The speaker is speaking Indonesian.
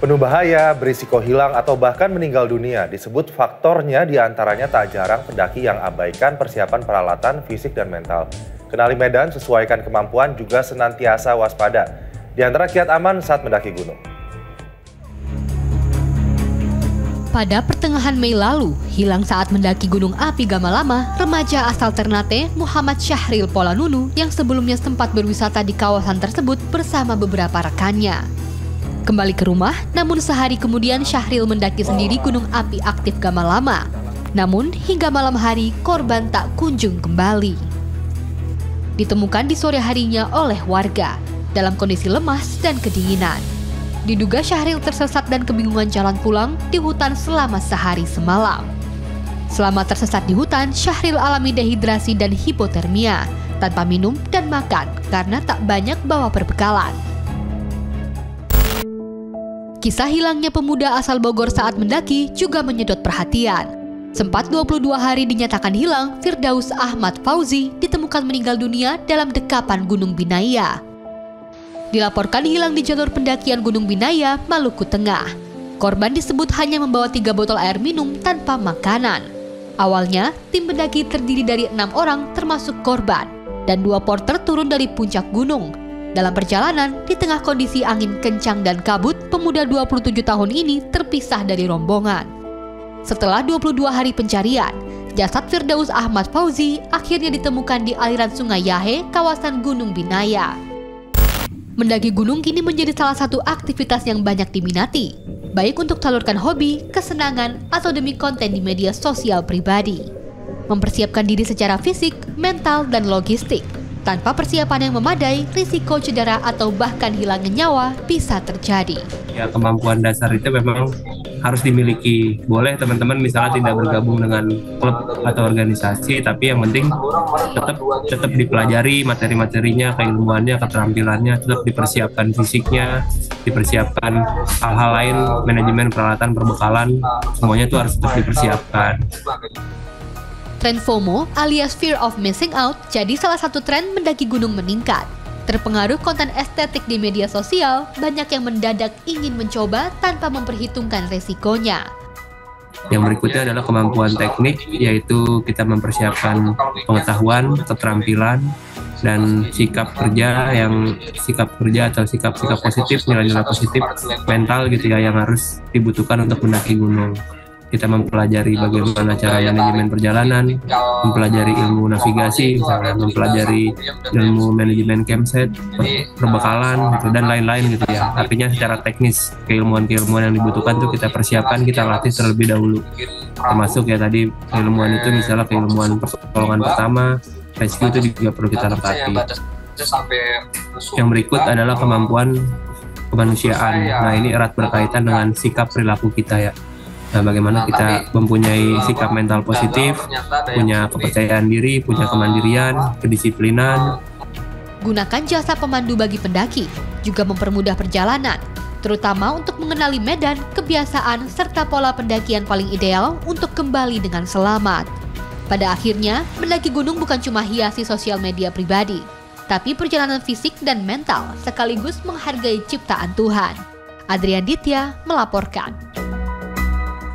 Penuh bahaya, berisiko hilang atau bahkan meninggal dunia. Disebut faktornya diantaranya tak jarang pendaki yang abaikan persiapan peralatan fisik dan mental. Kenali medan, sesuaikan kemampuan, juga senantiasa waspada. Di antara kiat aman saat mendaki gunung. Pada pertengahan Mei lalu, hilang saat mendaki Gunung Api Gamalama, remaja asal Ternate Muhammad Syahril Polanunu yang sebelumnya sempat berwisata di kawasan tersebut bersama beberapa rekannya. Kembali ke rumah, namun sehari kemudian Syahril mendaki sendiri Gunung Api Aktif Gamalama. Namun hingga malam hari korban tak kunjung kembali. Ditemukan di sore harinya oleh warga dalam kondisi lemas dan kedinginan. Diduga Syahril tersesat dan kebingungan jalan pulang di hutan selama sehari semalam. Selama tersesat di hutan, Syahril alami dehidrasi dan hipotermia tanpa minum dan makan karena tak banyak bawa perbekalan. Kisah hilangnya pemuda asal Bogor saat mendaki juga menyedot perhatian. Sempat 22 hari dinyatakan hilang, Firdaus Ahmad Fauzi ditemukan meninggal dunia dalam dekapan Gunung Binaya. Dilaporkan hilang di jalur pendakian Gunung Binaya, Maluku Tengah. Korban disebut hanya membawa 3 botol air minum tanpa makanan. Awalnya, tim pendaki terdiri dari 6 orang termasuk korban, dan 2 porter turun dari puncak gunung. Dalam perjalanan, di tengah kondisi angin kencang dan kabut, pemuda 27 tahun ini terpisah dari rombongan. Setelah 22 hari pencarian, jasad Firdaus Ahmad Fauzi akhirnya ditemukan di aliran Sungai Yahe, kawasan Gunung Binaya. Mendaki gunung kini menjadi salah satu aktivitas yang banyak diminati, baik untuk salurkan hobi, kesenangan, atau demi konten di media sosial pribadi. Mempersiapkan diri secara fisik, mental, dan logistik. Tanpa persiapan yang memadai, risiko cedera atau bahkan hilangnya nyawa bisa terjadi. Ya, kemampuan dasar itu memang harus dimiliki. Boleh teman-teman misalnya tidak bergabung dengan klub atau organisasi, tapi yang penting tetap dipelajari materi-materinya, keilmuannya, keterampilannya, tetap dipersiapkan fisiknya, dipersiapkan hal-hal lain, manajemen peralatan, perbekalan, semuanya itu harus tetap dipersiapkan. Tren FOMO alias Fear of Missing Out jadi salah satu tren mendaki gunung meningkat. Terpengaruh konten estetik di media sosial, banyak yang mendadak ingin mencoba tanpa memperhitungkan resikonya. Yang berikutnya adalah kemampuan teknik, yaitu kita mempersiapkan pengetahuan, keterampilan, dan sikap kerja atau sikap positif, nilai-nilai positif, mental gitu ya, yang harus dibutuhkan untuk mendaki gunung. Kita mempelajari bagaimana cara manajemen perjalanan, mempelajari ilmu navigasi, misalnya mempelajari ilmu manajemen campsite, perbekalan, gitu, dan lain-lain gitu ya. Artinya secara teknis, keilmuan-keilmuan yang dibutuhkan tuh kita persiapkan, kita latih terlebih dahulu. Termasuk ya tadi keilmuan itu misalnya keilmuan pertolongan pertama, rescue itu juga perlu kita lengkapi. Yang berikut adalah kemampuan kemanusiaan. Nah, ini erat berkaitan dengan sikap perilaku kita ya. Nah, bagaimana kita mempunyai sikap mental positif, punya kepercayaan diri, punya kemandirian, kedisiplinan. Gunakan jasa pemandu bagi pendaki, juga mempermudah perjalanan, terutama untuk mengenali medan, kebiasaan, serta pola pendakian paling ideal untuk kembali dengan selamat. Pada akhirnya, mendaki gunung bukan cuma hiasi sosial media pribadi, tapi perjalanan fisik dan mental sekaligus menghargai ciptaan Tuhan. Adrian Ditya melaporkan.